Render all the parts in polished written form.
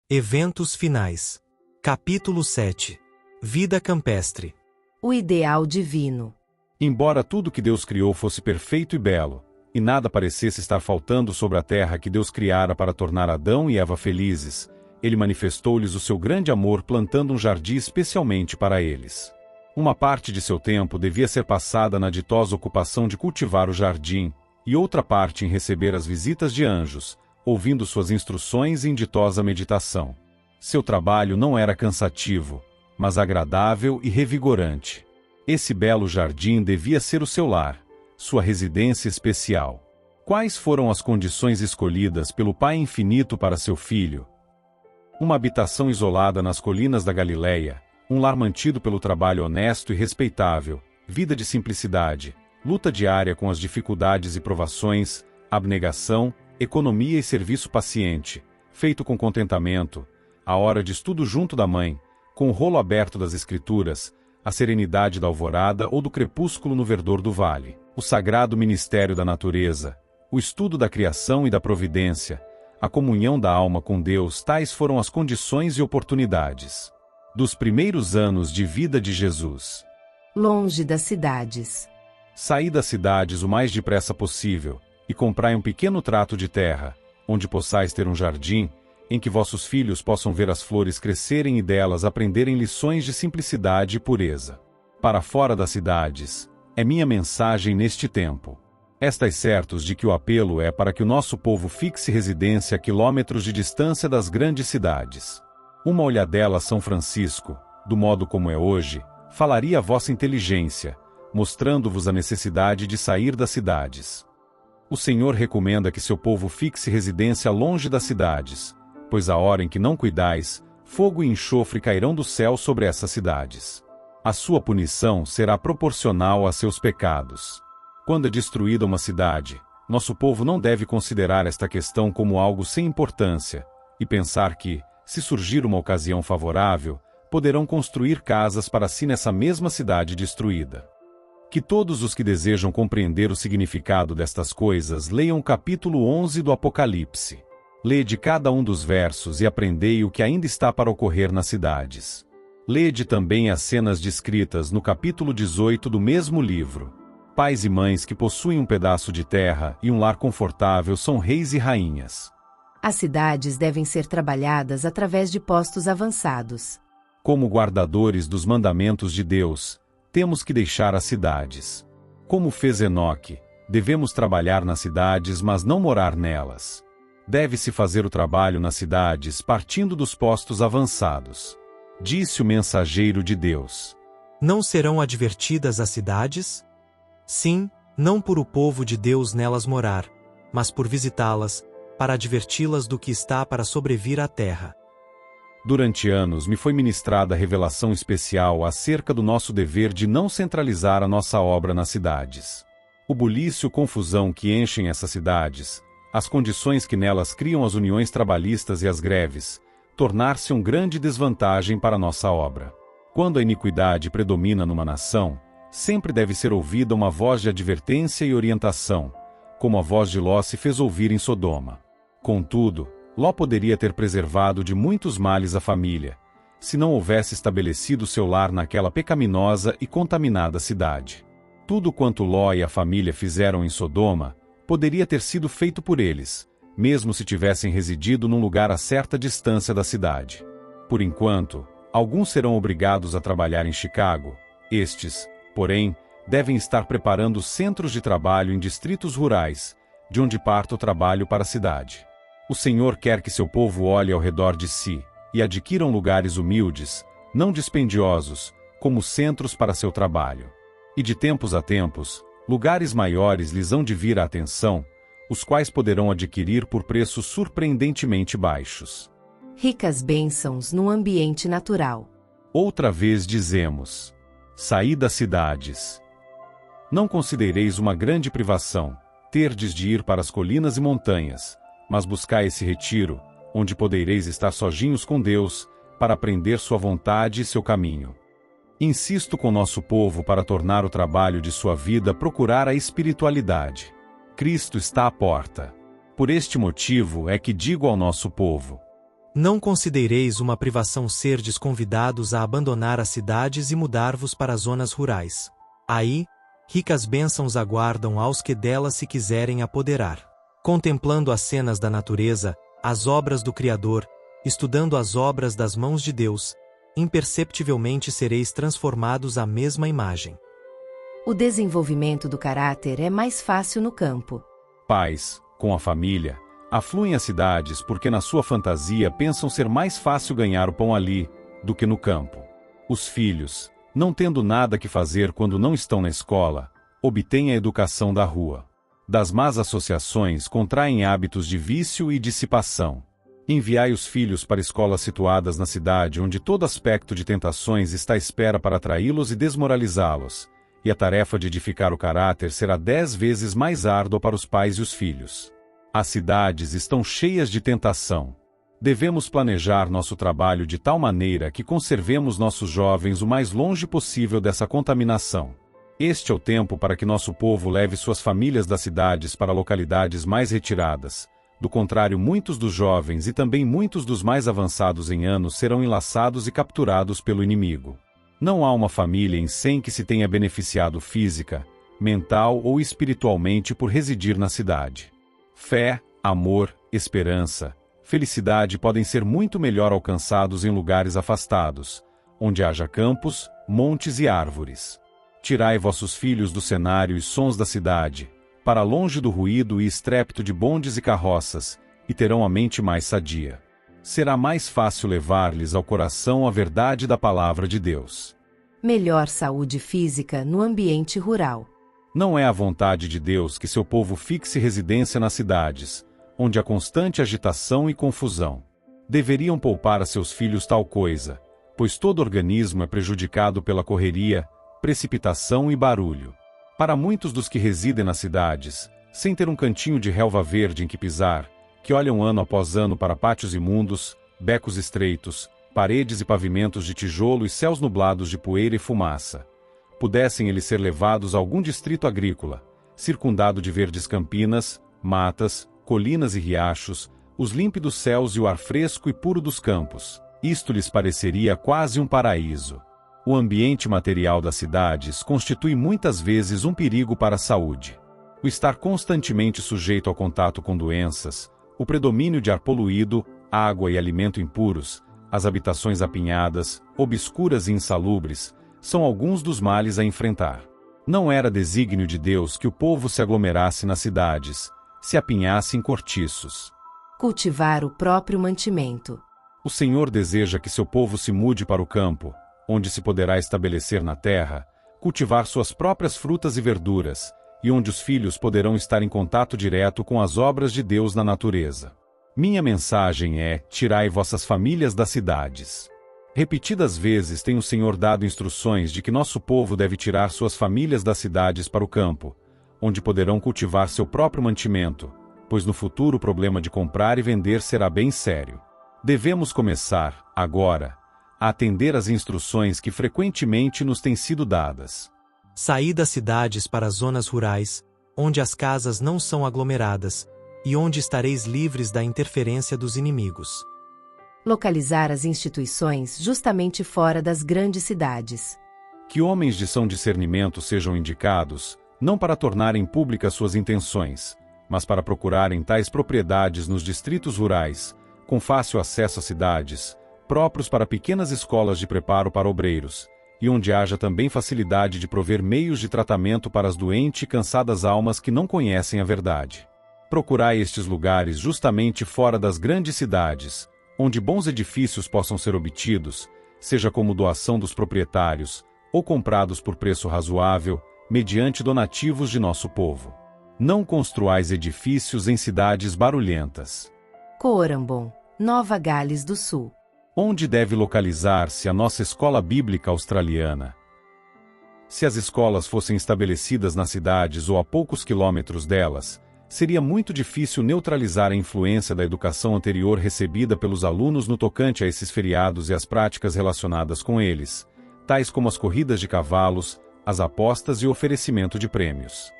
Eventos finais. Capítulo 7. Vida campestre. O ideal divino. Embora tudo que Deus criou fosse perfeito e belo, e nada parecesse estar faltando sobre a terra que Deus criara para tornar Adão e Eva felizes, Ele manifestou-lhes o seu grande amor plantando um jardim especialmente para eles. Uma parte de seu tempo devia ser passada na ditosa ocupação de cultivar o jardim, e outra parte em receber as visitas de anjos, ouvindo suas instruções em ditosa meditação. Seu trabalho não era cansativo, mas agradável e revigorante. Esse belo jardim devia ser o seu lar, sua residência especial. Quais foram as condições escolhidas pelo Pai Infinito para seu filho? Uma habitação isolada nas colinas da Galileia, um lar mantido pelo trabalho honesto e respeitável, vida de simplicidade, luta diária com as dificuldades e provações, abnegação, economia e serviço paciente, feito com contentamento, a hora de estudo junto da mãe, com o rolo aberto das Escrituras, a serenidade da alvorada ou do crepúsculo no verdor do vale, o sagrado ministério da natureza, o estudo da criação e da providência, a comunhão da alma com Deus, tais foram as condições e oportunidades dos primeiros anos de vida de Jesus. Longe das cidades. Saí das cidades o mais depressa possível, e comprai um pequeno trato de terra, onde possais ter um jardim, em que vossos filhos possam ver as flores crescerem e delas aprenderem lições de simplicidade e pureza. Para fora das cidades, é minha mensagem neste tempo. Estais certos de que o apelo é para que o nosso povo fixe residência a quilômetros de distância das grandes cidades. Uma olhadela a São Francisco, do modo como é hoje, falaria a vossa inteligência, mostrando-vos a necessidade de sair das cidades. O Senhor recomenda que seu povo fixe residência longe das cidades, pois a hora em que não cuidais, fogo e enxofre cairão do céu sobre essas cidades. A sua punição será proporcional a seus pecados. Quando é destruída uma cidade, nosso povo não deve considerar esta questão como algo sem importância, e pensar que, se surgir uma ocasião favorável, poderão construir casas para si nessa mesma cidade destruída. Que todos os que desejam compreender o significado destas coisas leiam o capítulo 11 do Apocalipse. Lede cada um dos versos e aprendei o que ainda está para ocorrer nas cidades. Lede também as cenas descritas no capítulo 18 do mesmo livro. Pais e mães que possuem um pedaço de terra e um lar confortável são reis e rainhas. As cidades devem ser trabalhadas através de postos avançados. Como guardadores dos mandamentos de Deus, temos que deixar as cidades. Como fez Enoque, devemos trabalhar nas cidades, mas não morar nelas. Deve-se fazer o trabalho nas cidades partindo dos postos avançados. Disse o mensageiro de Deus. Não serão advertidas as cidades? Sim, não por o povo de Deus nelas morar, mas por visitá-las, para adverti-las do que está para sobrevir à terra. Durante anos me foi ministrada revelação especial acerca do nosso dever de não centralizar a nossa obra nas cidades. O bulício e confusão que enchem essas cidades, as condições que nelas criam as uniões trabalhistas e as greves, tornar-se uma grande desvantagem para nossa obra. Quando a iniquidade predomina numa nação, sempre deve ser ouvida uma voz de advertência e orientação, como a voz de Ló se fez ouvir em Sodoma. Contudo, Ló poderia ter preservado de muitos males a família, se não houvesse estabelecido seu lar naquela pecaminosa e contaminada cidade. Tudo quanto Ló e a família fizeram em Sodoma, poderia ter sido feito por eles, mesmo se tivessem residido num lugar a certa distância da cidade. Por enquanto, alguns serão obrigados a trabalhar em Chicago, estes, porém, devem estar preparando centros de trabalho em distritos rurais, de onde parta o trabalho para a cidade. O Senhor quer que seu povo olhe ao redor de si, e adquiram lugares humildes, não dispendiosos, como centros para seu trabalho. E de tempos a tempos, lugares maiores lhes hão de vir à atenção, os quais poderão adquirir por preços surpreendentemente baixos. Ricas bênçãos no ambiente natural. Outra vez dizemos: saí das cidades. Não considereis uma grande privação, terdes de ir para as colinas e montanhas, mas buscai esse retiro, onde podereis estar sozinhos com Deus, para aprender sua vontade e seu caminho. Insisto com nosso povo para tornar o trabalho de sua vida procurar a espiritualidade. Cristo está à porta. Por este motivo é que digo ao nosso povo: Não considereis uma privação serdes convidados a abandonar as cidades e mudar-vos para zonas rurais. Aí, ricas bênçãos aguardam aos que delas se quiserem apoderar. Contemplando as cenas da natureza, as obras do Criador, estudando as obras das mãos de Deus, imperceptivelmente sereis transformados à mesma imagem. O desenvolvimento do caráter é mais fácil no campo. Pais, com a família, afluem às cidades porque na sua fantasia pensam ser mais fácil ganhar o pão ali do que no campo. Os filhos, não tendo nada que fazer quando não estão na escola, obtêm a educação da rua. Das más associações contraem hábitos de vício e dissipação. Enviai os filhos para escolas situadas na cidade onde todo aspecto de tentações está à espera para atraí-los e desmoralizá-los, e a tarefa de edificar o caráter será 10 vezes mais árdua para os pais e os filhos. As cidades estão cheias de tentação. Devemos planejar nosso trabalho de tal maneira que conservemos nossos jovens o mais longe possível dessa contaminação. Este é o tempo para que nosso povo leve suas famílias das cidades para localidades mais retiradas. Do contrário, muitos dos jovens e também muitos dos mais avançados em anos serão enlaçados e capturados pelo inimigo. Não há uma família em 100 que se tenha beneficiado física, mental ou espiritualmente por residir na cidade. Fé, amor, esperança, felicidade podem ser muito melhor alcançados em lugares afastados, onde haja campos, montes e árvores. Tirai vossos filhos do cenário e sons da cidade, para longe do ruído e estrépito de bondes e carroças, e terão a mente mais sadia. Será mais fácil levar-lhes ao coração a verdade da palavra de Deus. Melhor saúde física no ambiente rural. Não é a vontade de Deus que seu povo fixe residência nas cidades, onde há constante agitação e confusão. Deveriam poupar a seus filhos tal coisa, pois todo organismo é prejudicado pela correria, precipitação e barulho. Para muitos dos que residem nas cidades, sem ter um cantinho de relva verde em que pisar, que olham ano após ano para pátios imundos, becos estreitos, paredes e pavimentos de tijolo e céus nublados de poeira e fumaça, pudessem eles ser levados a algum distrito agrícola, circundado de verdes campinas, matas, colinas e riachos, os límpidos céus e o ar fresco e puro dos campos, isto lhes pareceria quase um paraíso. O ambiente material das cidades constitui muitas vezes um perigo para a saúde. O estar constantemente sujeito ao contato com doenças, o predomínio de ar poluído, água e alimento impuros, as habitações apinhadas, obscuras e insalubres, são alguns dos males a enfrentar. Não era desígnio de Deus que o povo se aglomerasse nas cidades, se apinhasse em cortiços. Cultivar o próprio mantimento. O Senhor deseja que seu povo se mude para o campo, onde se poderá estabelecer na terra, cultivar suas próprias frutas e verduras, e onde os filhos poderão estar em contato direto com as obras de Deus na natureza. Minha mensagem é: tirai vossas famílias das cidades. Repetidas vezes tem o Senhor dado instruções de que nosso povo deve tirar suas famílias das cidades para o campo, onde poderão cultivar seu próprio mantimento, pois no futuro o problema de comprar e vender será bem sério. Devemos começar, agora, a atender às instruções que frequentemente nos têm sido dadas. Saí das cidades para as zonas rurais, onde as casas não são aglomeradas, e onde estareis livres da interferência dos inimigos. Localizar as instituições justamente fora das grandes cidades. Que homens de são discernimento sejam indicados, não para tornarem públicas suas intenções, mas para procurarem tais propriedades nos distritos rurais, com fácil acesso às cidades, próprios para pequenas escolas de preparo para obreiros, e onde haja também facilidade de prover meios de tratamento para as doentes e cansadas almas que não conhecem a verdade. Procurai estes lugares justamente fora das grandes cidades, onde bons edifícios possam ser obtidos, seja como doação dos proprietários, ou comprados por preço razoável, mediante donativos de nosso povo. Não construais edifícios em cidades barulhentas. Coorambon, Nova Gales do Sul. Onde deve localizar-se a nossa escola bíblica australiana? Se as escolas fossem estabelecidas nas cidades ou a poucos quilômetros delas, seria muito difícil neutralizar a influência da educação anterior recebida pelos alunos no tocante a esses feriados e as práticas relacionadas com eles, tais como as corridas de cavalos, as apostas e o oferecimento de prêmios.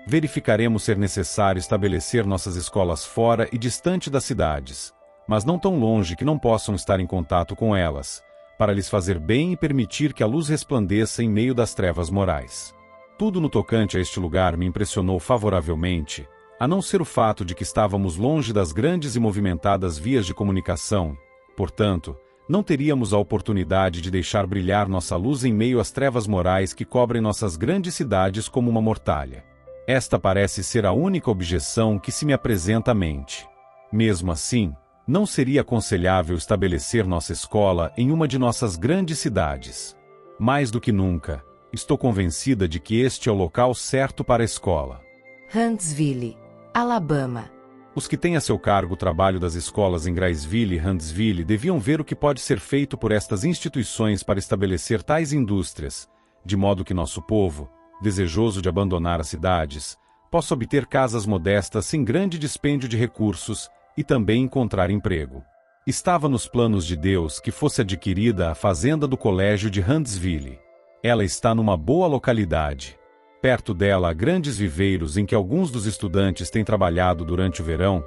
Verificaremos ser necessário estabelecer nossas escolas fora e distante das cidades, mas não tão longe que não possam estar em contato com elas, para lhes fazer bem e permitir que a luz resplandeça em meio das trevas morais. Tudo no tocante a este lugar me impressionou favoravelmente, a não ser o fato de que estávamos longe das grandes e movimentadas vias de comunicação, portanto, não teríamos a oportunidade de deixar brilhar nossa luz em meio às trevas morais que cobrem nossas grandes cidades como uma mortalha. Esta parece ser a única objeção que se me apresenta à mente. Mesmo assim, não seria aconselhável estabelecer nossa escola em uma de nossas grandes cidades. Mais do que nunca, estou convencida de que este é o local certo para a escola. Huntsville, Alabama. Os que têm a seu cargo o trabalho das escolas em Graysville e Huntsville deviam ver o que pode ser feito por estas instituições para estabelecer tais indústrias, de modo que nosso povo, desejoso de abandonar as cidades, possa obter casas modestas sem grande dispêndio de recursos e também encontrar emprego. Estava nos planos de Deus que fosse adquirida a fazenda do colégio de Huntsville. Ela está numa boa localidade. Perto dela há grandes viveiros em que alguns dos estudantes têm trabalhado durante o verão,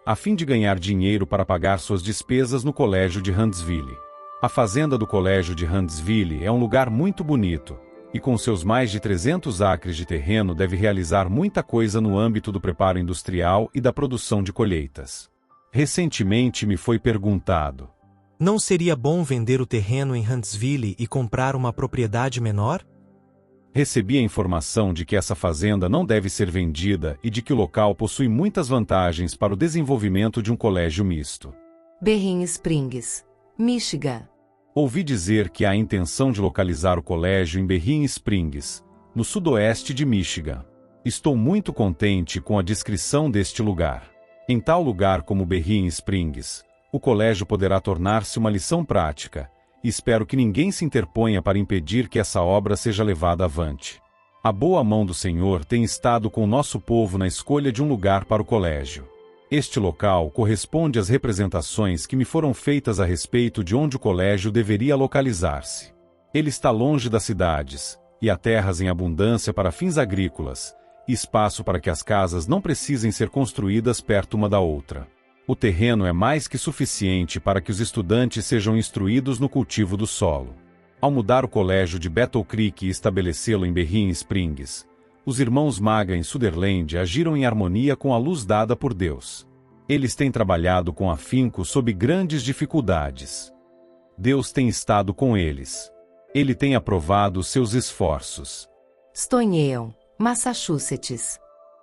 a fim de ganhar dinheiro para pagar suas despesas no colégio de Huntsville. A fazenda do colégio de Huntsville é um lugar muito bonito, e com seus mais de 300 acres de terreno deve realizar muita coisa no âmbito do preparo industrial e da produção de colheitas. Recentemente me foi perguntado: não seria bom vender o terreno em Huntsville e comprar uma propriedade menor? Recebi a informação de que essa fazenda não deve ser vendida e de que o local possui muitas vantagens para o desenvolvimento de um colégio misto. Berrien Springs, Michigan. Ouvi dizer que há a intenção de localizar o colégio em Berrien Springs, no sudoeste de Michigan. Estou muito contente com a descrição deste lugar. Em tal lugar como Berrien Springs, o colégio poderá tornar-se uma lição prática, e espero que ninguém se interponha para impedir que essa obra seja levada avante. A boa mão do Senhor tem estado com o nosso povo na escolha de um lugar para o colégio. Este local corresponde às representações que me foram feitas a respeito de onde o colégio deveria localizar-se. Ele está longe das cidades, e há terras em abundância para fins agrícolas, e espaço para que as casas não precisem ser construídas perto uma da outra. O terreno é mais que suficiente para que os estudantes sejam instruídos no cultivo do solo. Ao mudar o colégio de Battle Creek e estabelecê-lo em Berrien Springs, os irmãos Maga em Sutherland agiram em harmonia com a luz dada por Deus. Eles têm trabalhado com afinco sob grandes dificuldades. Deus tem estado com eles. Ele tem aprovado seus esforços. Stoneon, Massachusetts.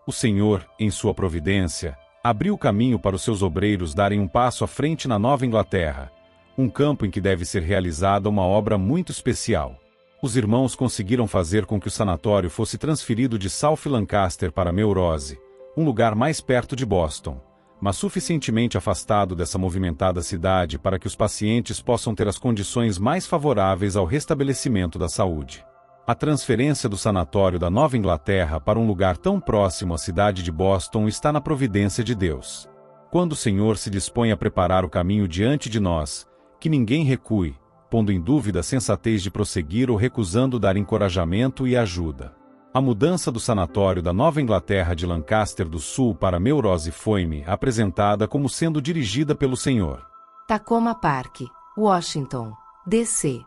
O Senhor, em sua providência, abriu o caminho para os seus obreiros darem um passo à frente na Nova Inglaterra, um campo em que deve ser realizada uma obra muito especial. Os irmãos conseguiram fazer com que o sanatório fosse transferido de South Lancaster para Melrose, um lugar mais perto de Boston, mas suficientemente afastado dessa movimentada cidade para que os pacientes possam ter as condições mais favoráveis ao restabelecimento da saúde. A transferência do sanatório da Nova Inglaterra para um lugar tão próximo à cidade de Boston está na providência de Deus. Quando o Senhor se dispõe a preparar o caminho diante de nós, que ninguém recue, pondo em dúvida a sensatez de prosseguir ou recusando dar encorajamento e ajuda. A mudança do sanatório da Nova Inglaterra de Lancaster do Sul para Melrose foi-me apresentada como sendo dirigida pelo Senhor. Tacoma Park, Washington, D.C.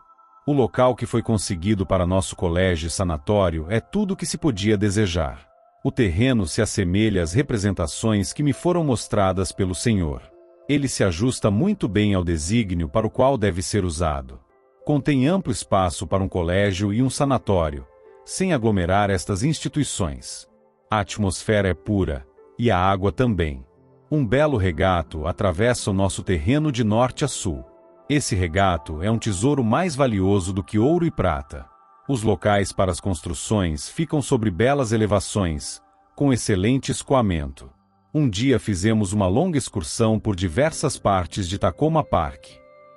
O local que foi conseguido para nosso colégio e sanatório é tudo o que se podia desejar. O terreno se assemelha às representações que me foram mostradas pelo Senhor. Ele se ajusta muito bem ao desígnio para o qual deve ser usado. Contém amplo espaço para um colégio e um sanatório, sem aglomerar estas instituições. A atmosfera é pura, e a água também. Um belo regato atravessa o nosso terreno de norte a sul. Esse regato é um tesouro mais valioso do que ouro e prata. Os locais para as construções ficam sobre belas elevações, com excelente escoamento. Um dia fizemos uma longa excursão por diversas partes de Tacoma Park.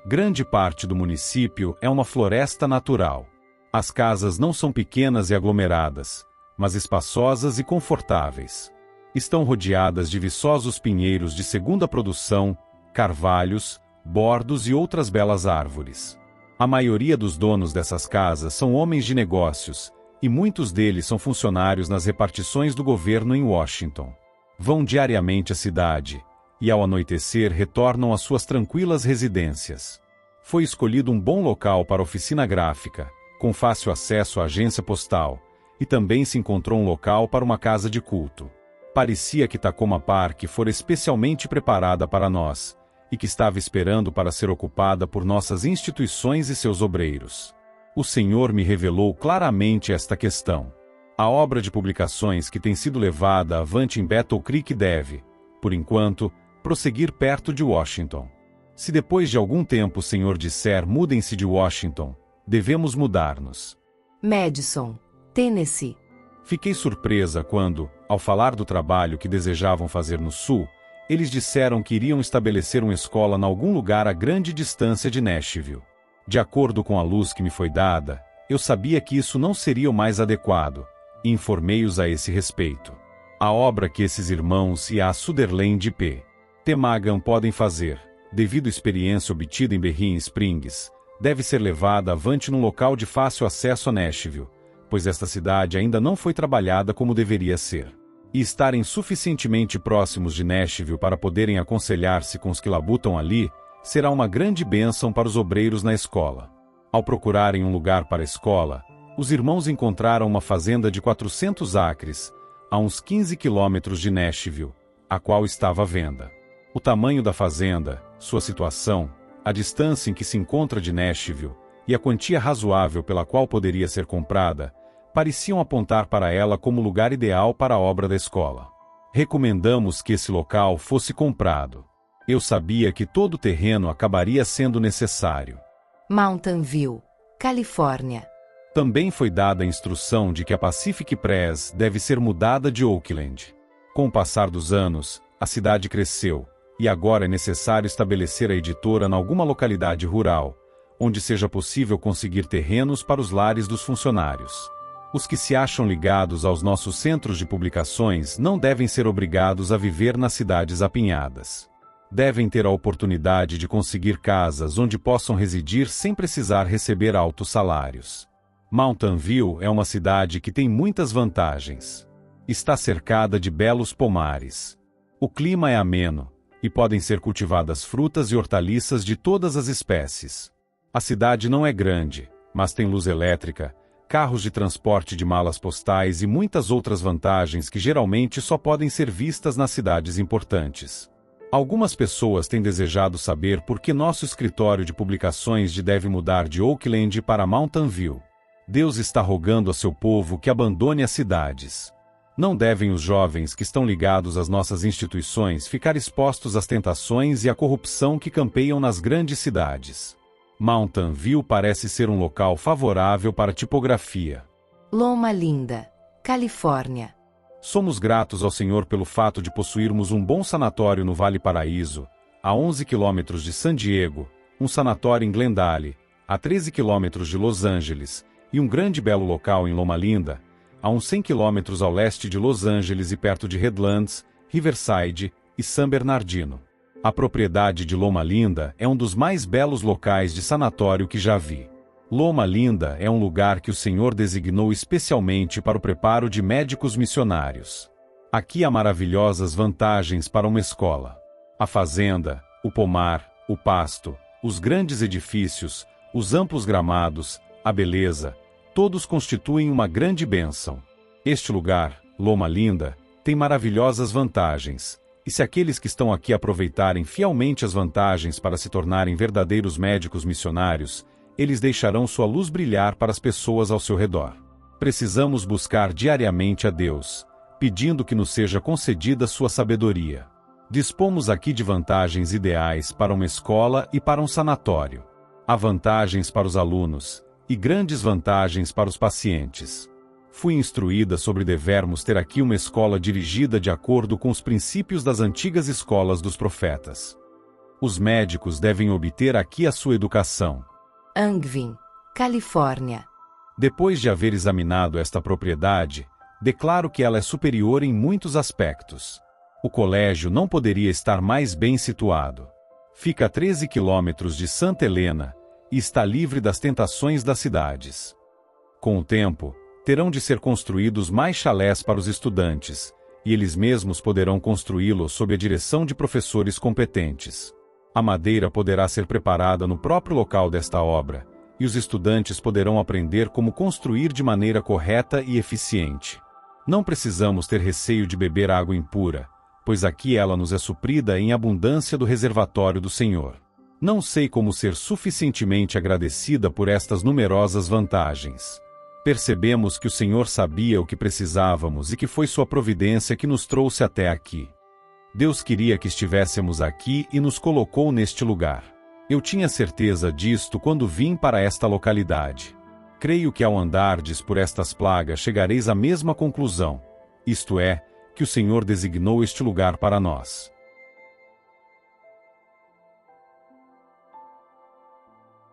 Grande parte do município é uma floresta natural. As casas não são pequenas e aglomeradas, mas espaçosas e confortáveis. Estão rodeadas de viçosos pinheiros de segunda produção, carvalhos, bordos e outras belas árvores. A maioria dos donos dessas casas são homens de negócios, e muitos deles são funcionários nas repartições do governo em Washington. Vão diariamente à cidade, e ao anoitecer retornam às suas tranquilas residências. Foi escolhido um bom local para a oficina gráfica, com fácil acesso à agência postal, e também se encontrou um local para uma casa de culto. Parecia que Takoma Park fora especialmente preparada para nós, e que estava esperando para ser ocupada por nossas instituições e seus obreiros. O Senhor me revelou claramente esta questão. A obra de publicações que tem sido levada avante em Battle Creek deve, por enquanto, prosseguir perto de Washington. Se depois de algum tempo o Senhor disser mudem-se de Washington, devemos mudar-nos. Madison, Tennessee. Fiquei surpresa quando, ao falar do trabalho que desejavam fazer no Sul, eles disseram que iriam estabelecer uma escola em algum lugar a grande distância de Nashville. De acordo com a luz que me foi dada, eu sabia que isso não seria o mais adequado, e informei-os a esse respeito. A obra que esses irmãos e a Sutherland P. Magan podem fazer, devido à experiência obtida em Berrien Springs, deve ser levada avante num local de fácil acesso a Nashville, pois esta cidade ainda não foi trabalhada como deveria ser. E estarem suficientemente próximos de Nashville para poderem aconselhar-se com os que labutam ali, será uma grande bênção para os obreiros na escola. Ao procurarem um lugar para a escola, os irmãos encontraram uma fazenda de 400 acres, a uns 15 quilômetros de Nashville, a qual estava à venda. O tamanho da fazenda, sua situação, a distância em que se encontra de Nashville e a quantia razoável pela qual poderia ser comprada, pareciam apontar para ela como lugar ideal para a obra da escola. Recomendamos que esse local fosse comprado. Eu sabia que todo o terreno acabaria sendo necessário. Mountain View, Califórnia. Também foi dada a instrução de que a Pacific Press deve ser mudada de Oakland. Com o passar dos anos, a cidade cresceu, e agora é necessário estabelecer a editora em alguma localidade rural, onde seja possível conseguir terrenos para os lares dos funcionários. Os que se acham ligados aos nossos centros de publicações não devem ser obrigados a viver nas cidades apinhadas. Devem ter a oportunidade de conseguir casas onde possam residir sem precisar receber altos salários. Mountain View é uma cidade que tem muitas vantagens. Está cercada de belos pomares. O clima é ameno, e podem ser cultivadas frutas e hortaliças de todas as espécies. A cidade não é grande, mas tem luz elétrica, carros de transporte de malas postais e muitas outras vantagens que geralmente só podem ser vistas nas cidades importantes. Algumas pessoas têm desejado saber por que nosso escritório de publicações deve mudar de Oakland para Mountain View. Deus está rogando a seu povo que abandone as cidades. Não devem os jovens que estão ligados às nossas instituições ficar expostos às tentações e à corrupção que campeiam nas grandes cidades. Mountain View parece ser um local favorável para a tipografia. Loma Linda, Califórnia. Somos gratos ao Senhor pelo fato de possuirmos um bom sanatório no Vale Paraíso, a 11 quilômetros de San Diego, um sanatório em Glendale, a 13 quilômetros de Los Angeles, e um grande e belo local em Loma Linda, a uns 100 quilômetros ao leste de Los Angeles e perto de Redlands, Riverside e San Bernardino. A propriedade de Loma Linda é um dos mais belos locais de sanatório que já vi. Loma Linda é um lugar que o Senhor designou especialmente para o preparo de médicos missionários. Aqui há maravilhosas vantagens para uma escola. A fazenda, o pomar, o pasto, os grandes edifícios, os amplos gramados, a beleza, todos constituem uma grande bênção. Este lugar, Loma Linda, tem maravilhosas vantagens. E se aqueles que estão aqui aproveitarem fielmente as vantagens para se tornarem verdadeiros médicos missionários, eles deixarão sua luz brilhar para as pessoas ao seu redor. Precisamos buscar diariamente a Deus, pedindo que nos seja concedida sua sabedoria. Dispomos aqui de vantagens ideais para uma escola e para um sanatório. Há vantagens para os alunos, e grandes vantagens para os pacientes. Fui instruída sobre devermos ter aqui uma escola dirigida de acordo com os princípios das antigas escolas dos profetas. Os médicos devem obter aqui a sua educação. Angvin, Califórnia. Depois de haver examinado esta propriedade, declaro que ela é superior em muitos aspectos. O colégio não poderia estar mais bem situado. Fica a 13 quilômetros de Santa Helena e está livre das tentações das cidades. Com o tempo, terão de ser construídos mais chalés para os estudantes, e eles mesmos poderão construí-lo sob a direção de professores competentes. A madeira poderá ser preparada no próprio local desta obra, e os estudantes poderão aprender como construir de maneira correta e eficiente. Não precisamos ter receio de beber água impura, pois aqui ela nos é suprida em abundância do reservatório do Senhor. Não sei como ser suficientemente agradecida por estas numerosas vantagens. Percebemos que o Senhor sabia o que precisávamos e que foi sua providência que nos trouxe até aqui. Deus queria que estivéssemos aqui e nos colocou neste lugar. Eu tinha certeza disto quando vim para esta localidade. Creio que ao andardes por estas plagas chegareis à mesma conclusão, isto é, que o Senhor designou este lugar para nós.